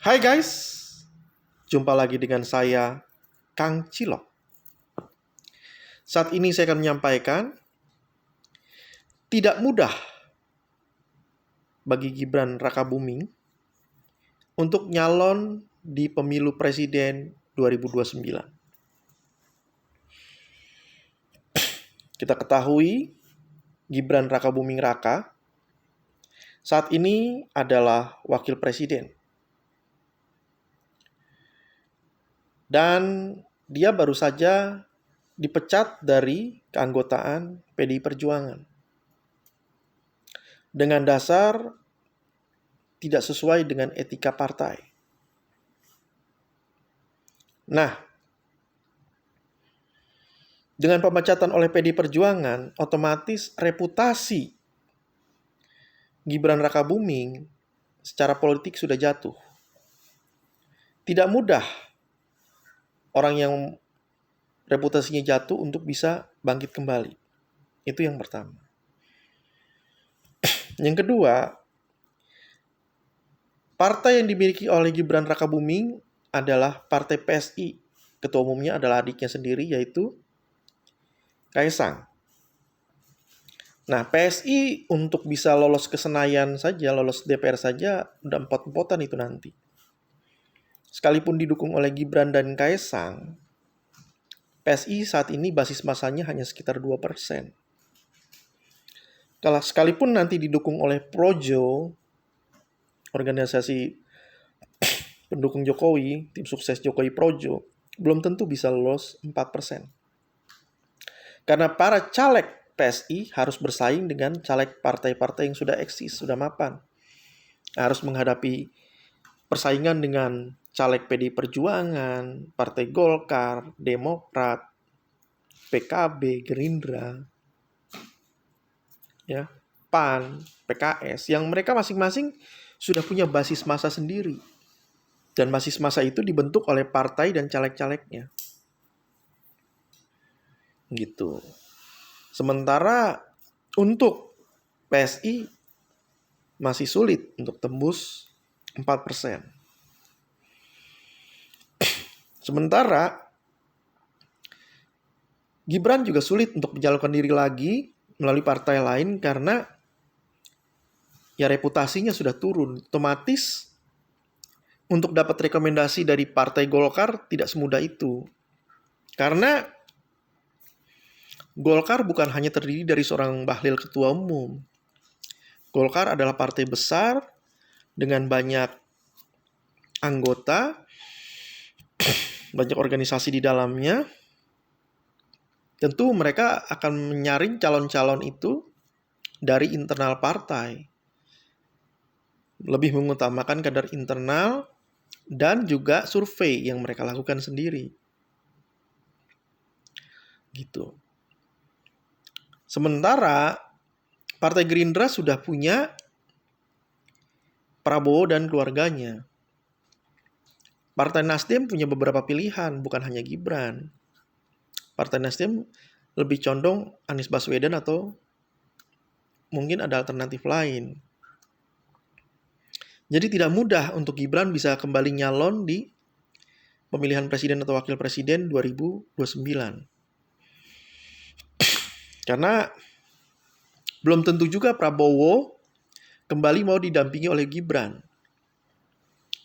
Hai guys, jumpa lagi dengan saya, Kang Cilok. Saat ini saya akan menyampaikan, tidak mudah bagi Gibran Rakabuming untuk nyalon di pemilu presiden 2029. Kita ketahui, Gibran Rakabuming Raka saat ini adalah wakil presiden. Dan dia baru saja dipecat dari keanggotaan PDI Perjuangan dengan dasar tidak sesuai dengan etika partai. Nah, dengan pemecatan oleh PDI Perjuangan, otomatis reputasi Gibran Rakabuming secara politik sudah jatuh. Tidak mudah orang yang reputasinya jatuh untuk bisa bangkit kembali. Itu yang pertama. Yang kedua, partai yang dimiliki oleh Gibran Rakabuming adalah partai PSI. Ketua umumnya adalah adiknya sendiri, yaitu Kaesang. Nah, PSI untuk bisa lolos ke Senayan saja, lolos DPR saja, udah empot-empotan itu nanti. Sekalipun didukung oleh Gibran dan Kaesang, PSI saat ini basis masanya hanya sekitar 2%. Kalau sekalipun nanti didukung oleh Projo, organisasi pendukung Jokowi, tim sukses Jokowi Projo, belum tentu bisa lolos 4%. Karena para caleg PSI harus bersaing dengan caleg partai-partai yang sudah eksis, sudah mapan. Harus menghadapi persaingan dengan caleg PDI Perjuangan, Partai Golkar, Demokrat, PKB, Gerindra, ya, PAN, PKS, yang mereka masing-masing sudah punya basis massa sendiri. Dan basis massa itu dibentuk oleh partai dan caleg-calegnya. Gitu. Sementara untuk PSI masih sulit untuk tembus 4%. Sementara Gibran juga sulit untuk mencalonkan diri lagi melalui partai lain karena ya reputasinya sudah turun. Otomatis untuk dapat rekomendasi dari Partai Golkar tidak semudah itu. Karena Golkar bukan hanya terdiri dari seorang Bahlil ketua umum. Golkar adalah partai besar dengan banyak anggota, banyak organisasi di dalamnya. Tentu mereka akan menyaring calon-calon itu dari internal partai. Lebih mengutamakan kadar internal dan juga survei yang mereka lakukan sendiri. Gitu. Sementara Partai Gerindra sudah punya Prabowo dan keluarganya. Partai Nasdem punya beberapa pilihan, bukan hanya Gibran. Partai Nasdem lebih condong Anies Baswedan atau mungkin ada alternatif lain. Jadi tidak mudah untuk Gibran bisa kembali nyalon di pemilihan presiden atau wakil presiden 2029. Karena belum tentu juga Prabowo kembali mau didampingi oleh Gibran.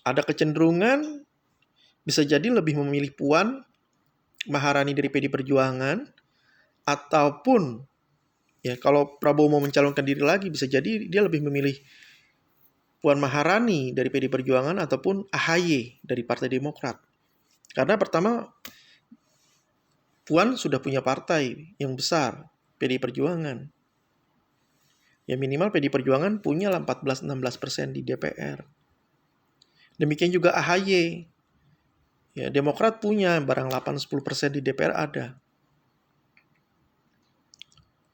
Ada kecenderungan bisa jadi lebih memilih Puan Maharani dari PDI Perjuangan, ataupun ya kalau Prabowo mau mencalonkan diri lagi bisa jadi dia lebih memilih Puan Maharani dari PDI Perjuangan ataupun AHY dari Partai Demokrat. Karena pertama Puan sudah punya partai yang besar, PDI Perjuangan. Ya minimal PDI Perjuangan punya 14-16% di DPR. Demikian juga AHY. Ya, Demokrat punya barang 8-10% di DPR ada.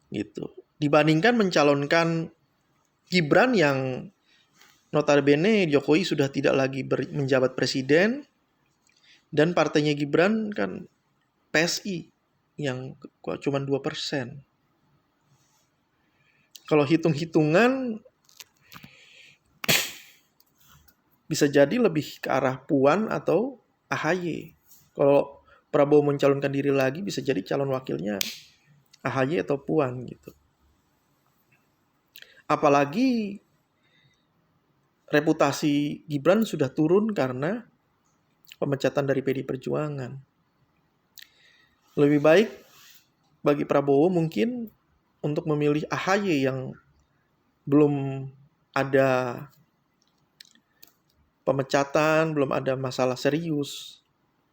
Gitu. Dibandingkan mencalonkan Gibran yang notabene Jokowi sudah tidak lagi menjabat presiden dan partainya Gibran kan PSI yang cuma 2%. Kalau hitung-hitungan bisa jadi lebih ke arah Puan atau AHY. Kalau Prabowo mencalonkan diri lagi, bisa jadi calon wakilnya AHY atau Puan gitu. Apalagi reputasi Gibran sudah turun karena pemecatan dari PDI Perjuangan. Lebih baik bagi Prabowo mungkin untuk memilih AHY yang belum ada pemecatan, belum ada masalah serius.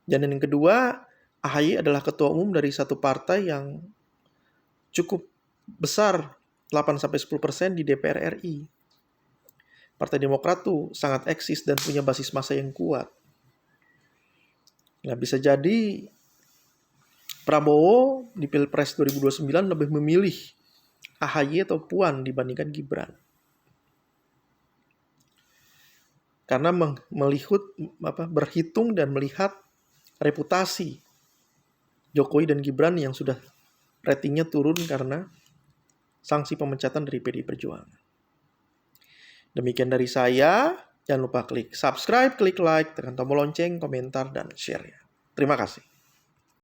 Dan yang kedua, AHY adalah ketua umum dari satu partai yang cukup besar, 8-10% di DPR RI. Partai Demokrat tuh sangat eksis dan punya basis massa yang kuat. Nah, bisa jadi Prabowo di Pilpres 2029 lebih memilih AHY atau Puan dibandingkan Gibran. Karena berhitung dan melihat reputasi Jokowi dan Gibran yang sudah ratingnya turun karena sanksi pemecatan dari PDI Perjuangan. Demikian dari saya. Jangan lupa klik subscribe, klik like, tekan tombol lonceng, komentar, dan share. Terima kasih.